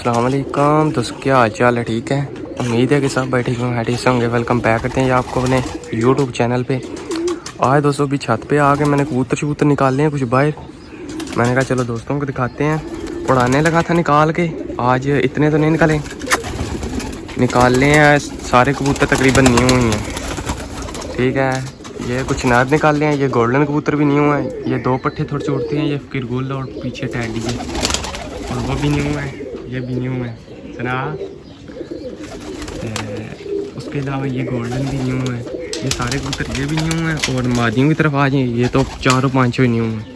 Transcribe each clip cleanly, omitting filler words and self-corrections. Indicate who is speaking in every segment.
Speaker 1: अस्सलाम वालेकुम दोस्तों, क्या हाल चाल है? ठीक है, उम्मीद है कि सब बैठे हुए होंगे। वेलकम बैक करते हैं ये आपको अपने यूट्यूब चैनल पे। आज दोस्तों भी छत पे आके मैंने कबूतर निकालने हैं कुछ बाहर। मैंने कहा चलो दोस्तों को दिखाते हैं। उड़ाने लगा था निकाल के, आज इतने तो नहीं निकालने हैं सारे कबूतर तकरीबन न्यू ही हैं। ठीक है, ये कुछ नर निकाले हैं, ये गोल्डन कबूतर भी न्यू है। ये दो पट्टे थोड़े से उड़ते हैं, ये किरगुल और पीछे टैडी है, और वो भी न्यू है, ये भी न्यू है सना। उसके अलावा ये गोल्डन भी न्यू है, ये सारे कबूतर ये भी न्यू हैं। और मादियों की तरफ आ जाए, ये तो चारों पाँचों न्यू हैं।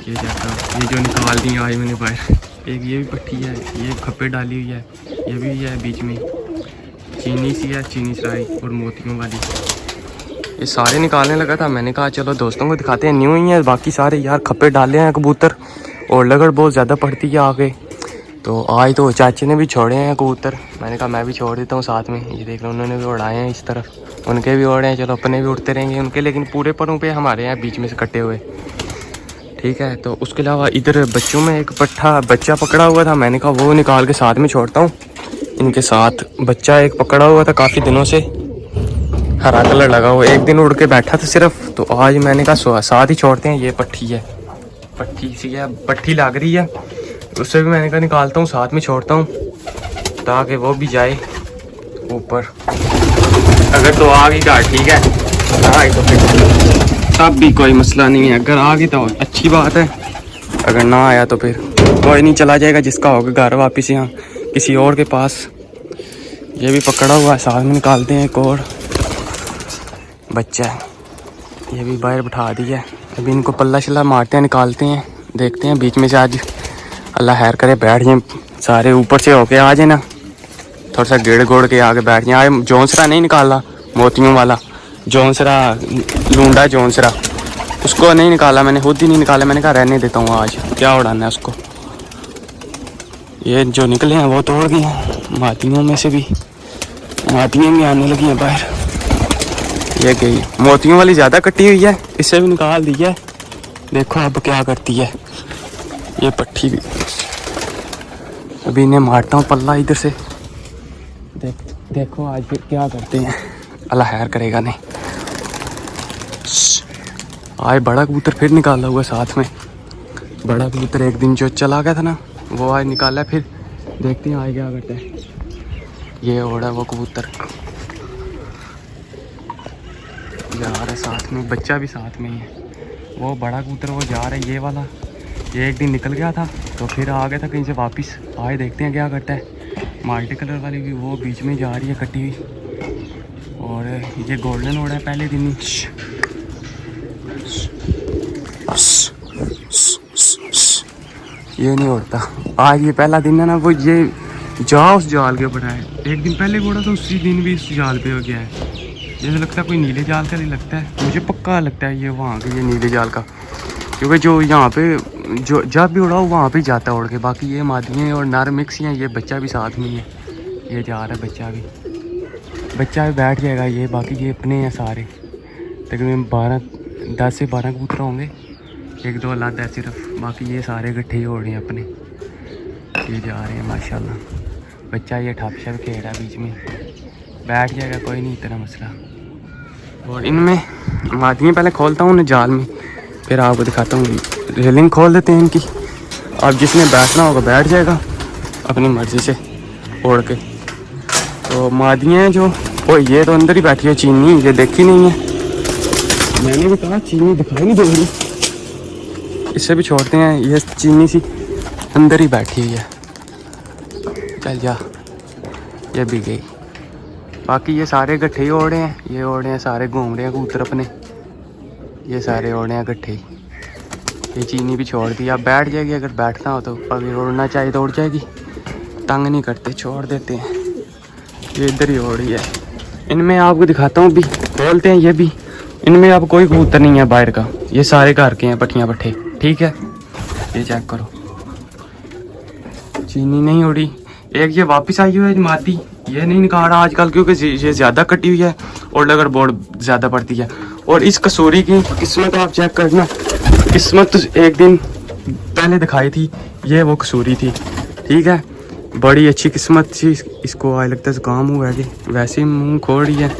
Speaker 1: ये जैसा ये जो निकाल दी आज मैंने बाहर, एक ये भी पट्टी है, ये खप्पे डाली हुई है, ये भी है बीच में चीनी सी है, चीनी सराई और मोतियों वाली। ये सारे निकालने लगा था, मैंने कहा चलो दोस्तों को दिखाते हैं, न्यू ही है। बाकी सारे यार खप्पे डाले हैं कबूतर, और लगड़ बहुत ज़्यादा पड़ती है आगे। तो आज तो चाचे ने भी छोड़े हैं कबूतर, मैंने कहा मैं भी छोड़ देता हूँ साथ में। ये देख लो उन्होंने भी उड़ाए हैं इस तरफ, उनके भी उड़े हैं, चलो अपने भी उड़ते रहेंगे उनके, लेकिन पूरे परों पे हमारे यहाँ बीच में से कटे हुए। ठीक है, तो उसके अलावा इधर बच्चों में एक बच्चा पकड़ा हुआ था, मैंने कहा वो निकाल के साथ में छोड़ता हूँ। इनके साथ बच्चा एक पकड़ा हुआ था काफ़ी दिनों से, हरा कलर लगा हुआ, एक दिन उड़ के बैठा था सिर्फ, तो आज मैंने कहा साथ ही छोड़ते हैं। ये पट्टी है, पट्टी सी है, पट्टी लग रही है, उससे भी मैंने कहा निकालता हूँ साथ में छोड़ता हूँ, ताकि वो भी जाए ऊपर। अगर तो आ गई तो ठीक है, ना आई तो फिर तब भी कोई मसला नहीं है। अगर आ गई तो अच्छी बात है, अगर ना आया तो फिर कोई नहीं, चला जाएगा जिसका होगा घर वापस यहाँ किसी और के पास। ये भी पकड़ा हुआ है, साथ में निकालते हैं। एक और बच्चा है, ये भी बाहर बिठा दिया है। अभी इनको पल्ला शल्ला मारते हैं, निकालते हैं, देखते हैं बीच में से आज अल्लाह खैर करे बैठ जाए सारे, ऊपर से होके आ जाए ना, थोड़ा सा गेड़ गोड़ के आगे बैठ जाए। आज जौनसरा नहीं निकाला, मोतियों वाला जौनसरा, लूंडा जौनसरा, उसको नहीं निकाला मैंने, खुद ही नहीं निकाला। मैंने कहा रहने देता हूँ, आज क्या उड़ाना है उसको। ये जो निकले हैं वो तोड़ गए हैं, मातियों में से भी, मातियाँ भी आने लगी हैं बाहर। ये गई मोतियों वाली ज़्यादा कटी हुई है, इससे भी निकाल दी है। देखो अब क्या करती है ये पट्टी भी। अभी इन्हें मारता हूँ पल्ला इधर से, देखो आज फिर क्या करते हैं, अल्लाह खैर करेगा। नहीं आज बड़ा कबूतर फिर निकाला हुआ साथ में। बड़ा कबूतर एक दिन जो चला गया था ना, वो आज निकाला, फिर देखते हैं आज क्या करता है। ये ओढ़ा वो कबूतर जा रहा है साथ में, बच्चा भी साथ में ही है। वो बड़ा कबूतर वो जा रहा है, ये वाला ये एक दिन निकल गया था तो फिर आ गया था कहीं से वापस। आज देखते हैं क्या करता है। मल्टी कलर वाली भी वो बीच में जा रही है कटी हुई, और ये गोल्डन हो रहा है पहले दिन ही। ये नहीं उड़ता, आज ये पहला दिन है ना, वो ये जा उस जाल के ऊपर है। एक दिन पहले उड़ा तो उसी दिन भी उस जाल पे हो गया है। जैसे लगता है कोई नीले जाल का नहीं लगता है, मुझे पक्का लगता है ये वहाँ के, ये नीले जाल का, क्योंकि जो यहाँ पे जो जब भी उड़ा वहाँ पे जाता है उड़ के। बाकी ये मादियाँ और नर मिक्स हैं, ये बच्चा भी साथ में है, ये जा रहा है बच्चा भी बैठ जाएगा ये। बाकी ये अपने हैं सारे, तकरीबन 10 से 12 कबूतर होंगे, एक दो अलग है सिर्फ, बाकी ये सारे इकट्ठे ही हो रहे हैं अपने। ये जा रहे हैं माशाल्लाह। बच्चा ये ठप शप खेल रहा है बीच में, बैठ जाएगा, कोई नहीं इतना मसला। और इनमें मादियाँ पहले खोलता हूँ उन्हें जाल में, फिर आपको दिखाता हूँ। रेलिंग खोल देते हैं इनकी, अब जिसने बैठना होगा बैठ जाएगा अपनी मर्ज़ी से ओढ़ के। तो मादियाँ जो वो ये तो अंदर ही बैठी है, चीनी ये देखी नहीं है, मैंने भी कहा चीनी दिखाई नहीं दे रही, इससे भी छोड़ते हैं। ये चीनी सी अंदर ही बैठी हुई है, चल जा, ये भी गई। बाकी ये सारे इकट्ठे ही ओढ़े हैं, ये ओढ़े हैं सारे, घूम रहे हैं कबूतर अपने, ये सारे ओढ़े हैं इकट्ठे। ये चीनी भी छोड़ दी, अब बैठ जाएगी, अगर बैठना हो तो, अगर उड़ना चाहिए तो उड़ जाएगी, तंग नहीं करते, छोड़ देते हैं। ये इधर ही ओढ़ी है। इनमें आपको दिखाता हूँ, भी खोलते हैं। ये भी इनमें अब कोई कबूतर नहीं है बाहर का, ये सारे घर के हैं, पट्टियाँ पट्ठे। ठीक है, ये चेक करो, चीनी नहीं उड़ी। एक ये वापस आई हुई है मादी, ये नहीं निकाल रहा आजकल, क्योंकि ये ज़्यादा कटी हुई है और लगड़ बहुत ज़्यादा पड़ती है। और इस कसूरी की किस्मत आप चेक करना, किस्मत तो एक दिन पहले दिखाई थी, ये वो कसूरी थी। ठीक है, बड़ी अच्छी किस्मत थी इसको, आज लगता है जुकाम हुआ है कि वैसे ही मुंह खोल रही है।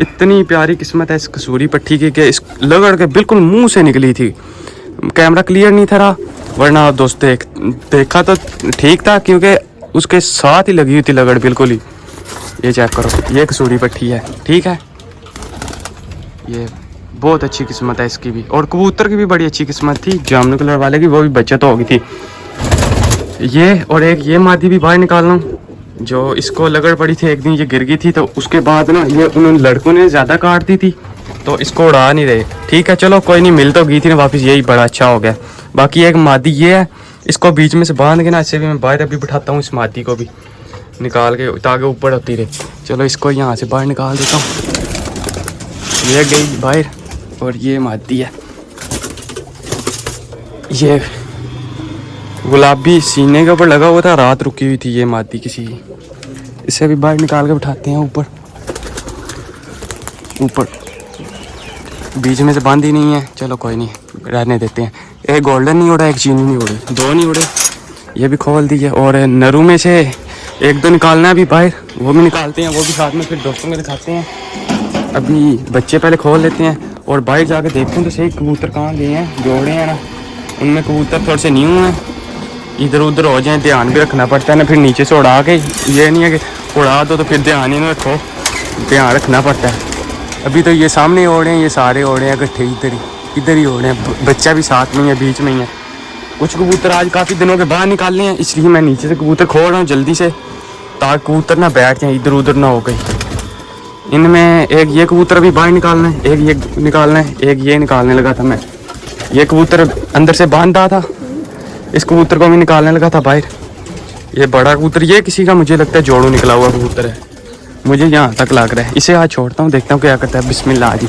Speaker 1: इतनी प्यारी किस्मत है इस कसूरी पट्टी की कि इस लगड़ के बिल्कुल मुंह से निकली थी। कैमरा क्लियर नहीं था वरना दोस्त देखा तो ठीक था क्योंकि उसके साथ ही लगी हुई थी लगड़ बिल्कुल ही। ये चेक करो, ये कसूरी पट्टी है, ठीक है। ये बहुत अच्छी किस्मत है इसकी भी, और कबूतर की भी बड़ी अच्छी किस्मत थी। जामुनी कलर वाले की वो भी बचत हो गई थी। ये और एक ये मादी भी बाहर निकाल रहा हूँ, जो इसको लगड़ पड़ी थी एक दिन, ये गिर गई थी तो उसके बाद ना ये उन्होंने लड़कों ने ज़्यादा काट दी थी तो इसको उड़ा नहीं रहे। ठीक है चलो कोई नहीं, मिल तो गई थी ना वापस, यही बड़ा अच्छा हो गया। बाकी एक मादी ये है, इसको बीच में से बांध के ना ऐसे भी मैं बाहर अभी बिठाता हूँ, इस मादी को भी निकाल के ताकि ऊपर होती रहे। चलो इसको यहाँ से बाहर निकाल देता हूँ। ये गई बाहर और ये मादी है, ये गुलाबी सीने के ऊपर लगा हुआ था, रात रुकी हुई थी ये मादी किसी। इसे भी बाहर निकाल के बिठाते हैं ऊपर। ऊपर बीच में से बांध ही नहीं है, चलो कोई नहीं रहने देते हैं। एक गोल्डन नहीं उड़ा, एक चीनी नहीं उड़ी, दो नहीं उड़े, ये भी खोल दी है। और नरू में से एक दो निकालना है अभी बाहर, वो भी निकालते हैं, वो भी साथ में फिर दोस्तों को दिखाते हैं। अभी बच्चे पहले खोल लेते हैं और बाहर जाके देखते हैं तो सही कबूतर कहाँ गए हैं। जोड़े हैं ना, उनमें कबूतर थोड़े से न्यू हैं, इधर उधर हो जाए, ध्यान भी रखना पड़ता है ना। फिर नीचे से उड़ा के, ये नहीं है कि उड़ा दो तो फिर ध्यान ही ना रखो, ध्यान रखना पड़ता है। अभी तो ये सामने ओढ़े हैं, ये सारे ओढ़े हैं इकट्ठे, इधर ही ओढ़े हैं, बच्चा भी साथ में ही है, बीच में ही है। कुछ कबूतर आज काफ़ी दिनों के बाद निकालने हैं, इसलिए मैं नीचे से कबूतर खोल रहा हूँ जल्दी से, ताकि कबूतर ना बैठ जाए, इधर उधर ना हो गई। इनमें एक ये कबूतर भी बाहर निकालना है, एक ये निकालना है, एक ये निकालने लगा था मैं। ये कबूतर अंदर से बांधा था, इस कबूतर को भी निकालने लगा था बाहर। ये बड़ा कबूतर, ये किसी का मुझे लगता है जोड़ू निकला हुआ कबूतर है, मुझे यहाँ तक लग रहा है। इसे आज छोड़ता हूँ, देखता हूँ क्या करता है। बिस्मिल्लाह जी।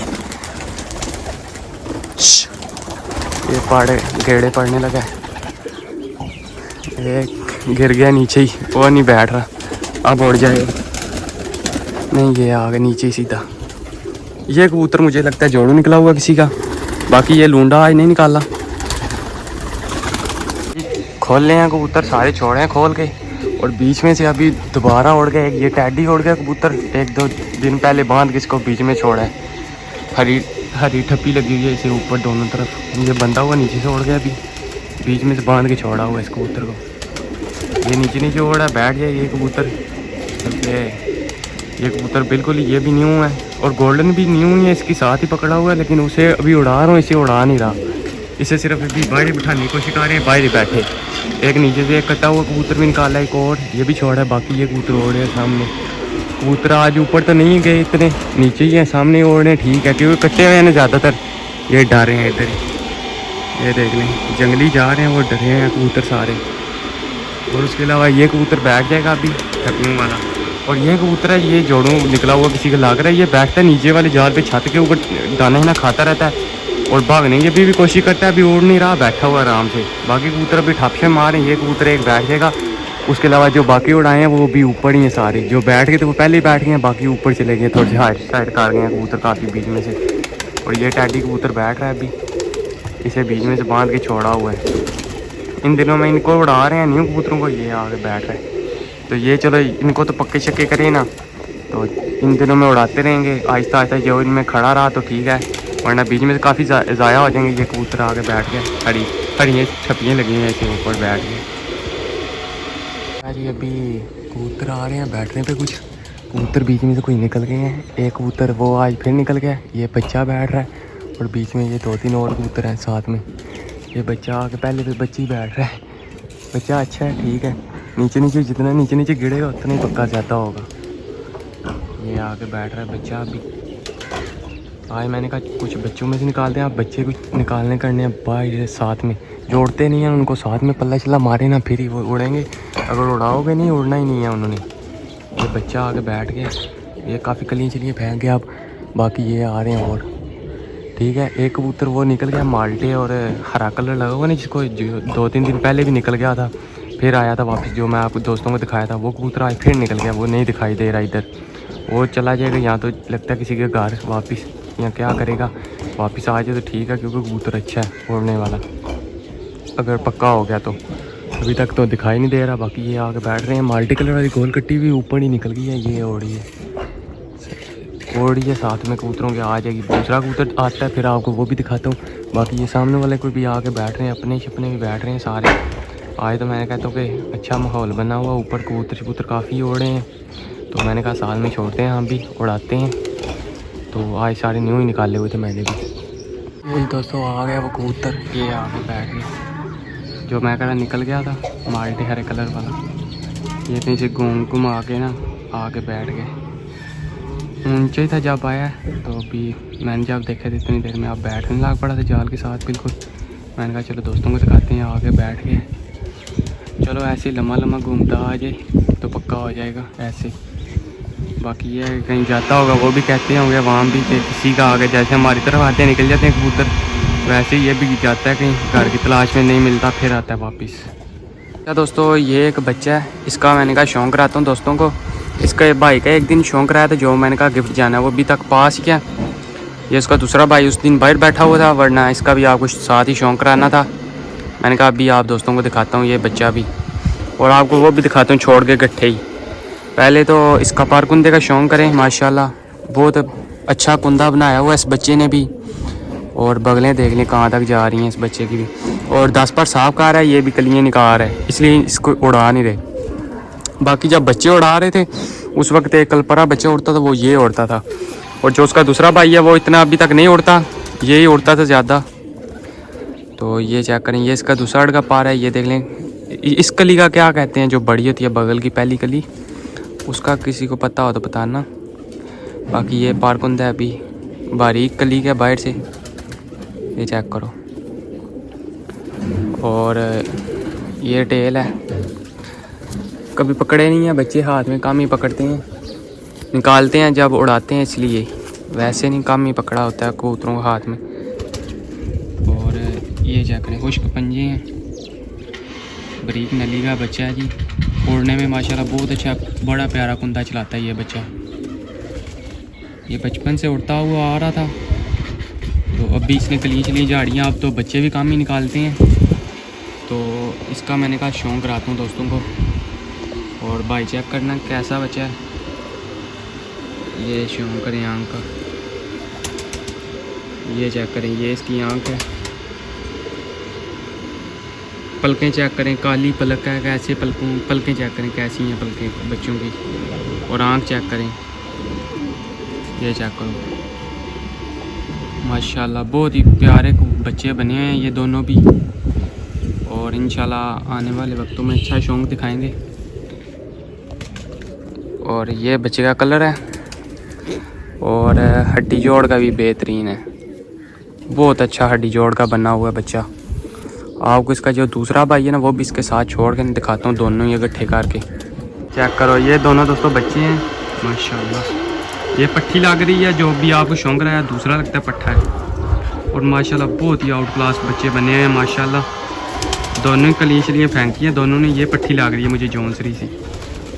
Speaker 1: ये पाड़े गेड़े पड़ने लगा है, एक गिर गया नीचे ही, वो नहीं बैठ रहा, अब उड़ जाएगा। नहीं ये आ गया नीचे ही सीधा। ये कबूतर मुझे लगता है जोड़ू निकला हुआ किसी का, बाकी ये लूंडा आज नहीं निकाला। खोल ले हैं कबूतर, सारे छोड़े हैं खोल के, और बीच में से अभी दोबारा उड़ गया। ये टैडी उड़ गया कबूतर, एक दो दिन पहले बांध के इसको बीच में छोड़ा है। हरी ठप्पी लगी हुई है इसे ऊपर दोनों तरफ, ये बंधा हुआ नीचे से उड़ गया, अभी बीच में से बांध के छोड़ा हुआ है इस कबूतर को। ये नीचे उड़ रहा है, बैठ गया ये कबूतर। ये कबूतर बिल्कुल ये भी न्यू है, और गोल्डन भी न्यू ही है, इसके साथ ही पकड़ा हुआ है, लेकिन उसे अभी उड़ा रहा हूँ, इसे उड़ा नहीं रहा। इसे सिर्फ अभी बाहर बिठाने की कोशिश कर रहे हैं, बाहर बैठे। एक नीचे से एक कटा हुआ कबूतर भी निकाला, एक और ये भी छोड़ा है। बाकी ये कबूतर ओढ़े हैं सामने। कबूतर आज ऊपर तो नहीं गए, इतने नीचे ही हैं, सामने ओढ़े हैं, ठीक है, क्योंकि कट्टे हुए हैं ना ज़्यादातर, ये डरे हैं इधर। ये देख लें, जंगली जा रहे हैं, वो डरे हैं कबूतर सारे। और उसके अलावा ये कबूतर बैठ जाएगा अभी ठकनू वाला। और ये कबूतर है, ये जोड़ों निकला हुआ किसी का लग रहा है, ये बैठता है नीचे वाले जाल पे, छत के ऊपर दाना ही ना खाता रहता है और भागने की भी कोशिश करता है। अभी उड़ नहीं रहा, बैठा हुआ आराम से। बाकी कबूतर अभी ठपशे मारे, ये कबूतर एक बैठ जाएगा। उसके अलावा जो बाकी उड़ाए हैं वो भी ऊपर ही हैं सारे, जो बैठ गए थे वो पहले ही बैठ गए हैं, बाकी ऊपर चले गए, थोड़े से हाइट साइड कर गए हैं कबूतर काफ़ी बीच में से। और ये टैडी कबूतर बैठ रहा है अभी, इसे बीच में से बांध के छोड़ा हुआ है। इन दिनों में इनको उड़ा रहे हैं न्यू कबूतरों को, ये आगे बैठ रहा है। तो ये चलो इनको तो पक्के शक्के करें ना, तो इन दिनों में उड़ाते रहेंगे आहिस्ता आहिस्ता। जो इनमें खड़ा रहा तो ठीक है, वरना बीच में से काफ़ी ज़ाया हो जाएंगे। ये कबूतर आगे बैठ गए, खड़ी छपियाँ लगी हैं ऐसे ऊपर बैठ गए। जी अभी कबूतर आ रहे हैं बैठने पे, कुछ कबूतर बीच में से कोई निकल गए हैं। एक कबूतर वो आज फिर निकल गया, ये बच्चा बैठ रहा है, और बीच में ये 2-3 और कबूतर हैं साथ में। ये बच्चा आके पहले भी बच्चे ही बैठ रहा है, बच्चा अच्छा है, ठीक है। नीचे जितना नीचे गिरेगा उतना ही पक्का ज़्यादा होगा। ये आके बैठ रहा है बच्चा अभी। आज मैंने कहा कुछ बच्चों में से निकालते हैं, आप बच्चे कुछ निकालने करने हैं बाहर साथ में, जोड़ते नहीं हैं उनको, साथ में पल्ला चला मारे ना फिर ही वो उड़ेंगे। अगर उड़ाओगे नहीं, उड़ना ही नहीं है उन्होंने। ये बच्चा आके बैठ गया, ये काफ़ी कलियाँ चलिए फेंक गया अब। बाकी ये आ रहे हैं और ठीक है। एक कबूतर वो निकल गया माल्टे और हरा कलर लगा हुआ नहीं, जिसको 2-3 दिन पहले भी निकल गया था, फिर आया था वापस, जो मैं आपको दोस्तों को दिखाया था। वो कबूतर आज फिर निकल गया, वो नहीं दिखाई दे रहा इधर, वो चला जाएगा यहाँ, तो लगता है किसी के घर वापस, या क्या करेगा, वापस आ जाए तो ठीक है, क्योंकि कबूतर अच्छा है उड़ने वाला, अगर पक्का हो गया तो। अभी तक तो दिखाई नहीं दे रहा। बाकी ये आके बैठ रहे हैं। मल्टी कलर वाली गोल कट्टी हुई ऊपर ही निकल गई है। ये ओड़ी है साथ में कबूतरों के आ जाएगी। दूसरा कबूतर आता है फिर आपको वो भी दिखाता हूँ। बाकी ये सामने वाले कोई भी आके बैठ रहे हैं, अपने छपने भी बैठ रहे हैं सारे। आज तो मैंने कहता हूँ कि अच्छा माहौल बना हुआ, ऊपर कबूतर काफ़ी ओढ़े हैं। तो मैंने कहा साल में छोड़ते हैं, हम भी उड़ाते हैं। तो आज सारे न्यू ही निकाले हुए थे मैंने भी। वही दोस्तों आ गया वो कबूतर, ये आके बैठ गया जो मैं कह निकल गया था माल्टे हरे कलर वाला। ये कहीं से घूम आके ना आके बैठ गए। ऊंचा ही था जब आया, तो अभी मैंने जब देखा था इतनी देर में आप बैठने लग पड़ा था जाल के साथ बिल्कुल। मैंने कहा चलो दोस्तों को दिखाते हैं, आके बैठ गए। चलो ऐसे लम्बा घूमता आ जाए तो पक्का हो जाएगा ऐसे। बाकी ये कहीं जाता होगा वो भी कहते होंगे वहाँ भी कि किसी का आगे जैसे हमारी तरफ आते हैं निकल जाते हैं कबूतर, वैसे ही ये भी जाता है कहीं घर की तलाश में, नहीं मिलता फिर आता है वापस। क्या दोस्तों ये एक बच्चा है, इसका मैंने कहा शौक़ रहता हूँ दोस्तों को। इसका भाई का एक दिन शौक़ रहा था जो मैंने कहा गिफ्ट जाना है, वो अभी तक पास किया। ये इसका दूसरा भाई उस दिन बाहर बैठा हुआ था, वरना इसका भी आपको साथ ही शौक़ रहना था। मैंने कहा अभी आप दोस्तों को दिखाता हूँ ये बच्चा भी, और आपको वो भी दिखाता हूँ छोड़ के गट्ठे ही। पहले तो इसका पार कुंदे का शौक़ करें, माशाल्लाह बहुत अच्छा कुंदा बनाया हुआ इस बच्चे ने भी। और बगलें देख लें कहाँ तक जा रही हैं इस बच्चे की भी। और 10 पर साफ का रहा है, ये भी कलियाँ निकाल रहा है, इसलिए इसको उड़ा नहीं रहे। बाकी जब बच्चे उड़ा रहे थे उस वक्त एक कलपरा बच्चा उड़ता था, वो ये उड़ता था। और जो उसका दूसरा भाई है वो इतना अभी तक नहीं उड़ता, ये ही उड़ता था ज़्यादा। तो ये चेक करें, ये इसका दूसरा अड़का पार है, ये देख लें। इस कली का क्या कहते हैं जो बड़ी होती है बगल की पहली कली, उसका किसी को पता हो तो बताना। बाकी ये पारकुंद है अभी बारीक कली का बाहर से, ये चेक करो। और ये टेल है, कभी पकड़े नहीं है बच्चे, हाथ में कम ही पकड़ते हैं, निकालते हैं जब उड़ाते हैं, इसलिए वैसे नहीं कम ही पकड़ा होता है कबूतरों को हाथ में। और ये चेक करें खुश्क पंजे हैं, बारीक नली का बच्चा है जी। उड़ने में माशाल्लाह बहुत अच्छा बड़ा प्यारा कुंदा चलाता है ये बच्चा। ये बचपन से उड़ता हुआ आ रहा था, तो अभी इसने कली चली झाड़ियाँ, अब तो बच्चे भी काम ही निकालते हैं। तो इसका मैंने कहा शौक़ कराता हूँ दोस्तों को। और भाई चेक करना कैसा बच्चा है, ये शौक़ करें आँख का, ये चेक करें, ये इसकी आँख है। पलकें चेक करें, काली पलक है, कैसे पलकें चेक करें कैसी हैं पलकें बच्चों की। और आँख चेक करें, ये चेक करो, माशाल्लाह बहुत ही प्यारे बच्चे बने हैं ये दोनों भी। और इंशाल्लाह आने वाले वक्तों में अच्छा शौक़ दिखाएंगे। और ये बच्चे का कलर है, और हड्डी जोड़ का भी बेहतरीन है, बहुत अच्छा हड्डी जोड़ का बना हुआ है बच्चा। आपको इसका जो दूसरा भाई है ना वो भी इसके साथ छोड़ के दिखाता हूँ, दोनों ये इकट्ठे करके चेक करो। ये दोनों दोस्तों बच्चे हैं माशाल्लाह। ये पट्टी लग रही है, जो भी आपको शौक़ रहा है दूसरा लगता है पट्टा है। और माशाल्लाह बहुत ही आउट क्लास बच्चे बने हैं माशाल्लाह। दोनों ही कलियाँ चलियाँ फेंकी हैं दोनों ने। ये पट्टी लग रही है मुझे जौनसरी से,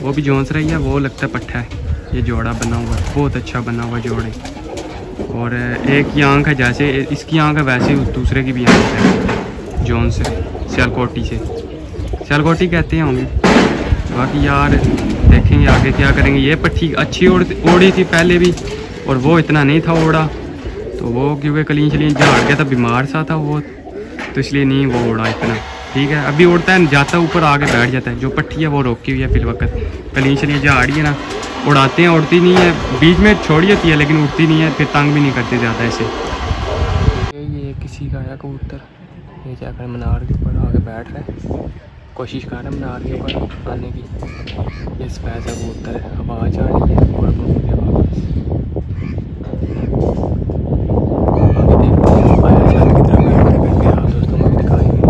Speaker 1: वो भी जोंस रही है, वो लगता है पट्टा है। ये जोड़ा बना हुआ है, बहुत अच्छा बना हुआ जोड़े। और एक की आँख है जैसे इसकी आँख है वैसे दूसरे की भी आँख है जोन से, सियालकोटी से, सियालकोटी कहते हैं होंगे। बाकी यार देखेंगे आगे क्या करेंगे। ये पट्टी अच्छी ओढ़ी थी पहले भी, और वो इतना नहीं था ओढ़ा, तो वो क्योंकि कलियाँ चलियाँ झाड़ गया था, बीमार सा था वो, तो इसलिए नहीं वो ओढ़ा इतना। ठीक है अभी उड़ता है, जाता है ऊपर आगे बैठ जाता है। जो पट्टी है वो रोकी हुई है फिर वक्त, कलियाँ चलियाँ झाड़ी है ना, उड़ाते हैं, उड़ती नहीं है, बीच में छोड़ी होती है लेकिन उड़ती नहीं है, फिर तंग भी नहीं करते ज़्यादा ऐसे। ये किसी का है कबूतर, ये जाकर मीनार के ऊपर आके बैठ रहा है, कोशिश कर रहा है मीनार के ऊपर आने की। ये सफेद कबूतर है, आवाज़ आ रही है और घूम के वापस दोस्तों को दिखाएंगे।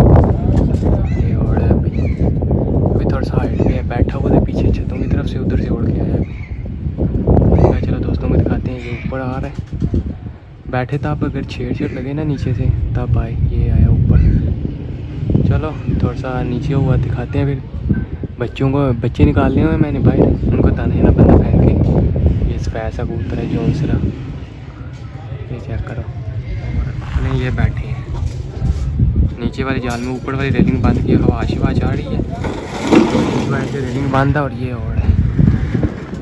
Speaker 1: ये और अभी थोड़ा सा हाइट पे है, बैठा हुआ था पीछे छतों की तरफ से, उधर से उड़ के आया अभी। चलो दोस्तों को दिखाते हैं, ये ऊपर आ रहा है। बैठे तब अगर छेड़ लगे ना नीचे से तब आए, ये आया ऊपर। चलो थोड़ा सा नीचे हुआ दिखाते हैं फिर। बच्चों को बच्चे निकालने हुए मैंने बाहर, उनको ताने ना बंदा फेंक के। ये सफेद सा कबूतर है जौनसरा, ये चेक करो। और ये बैठे हैं नीचे वाली जाल में ऊपर वाली रेलिंग बंद की, हवा शवा चढ़ रही है, इस वजह से रेलिंग बंद है और ये और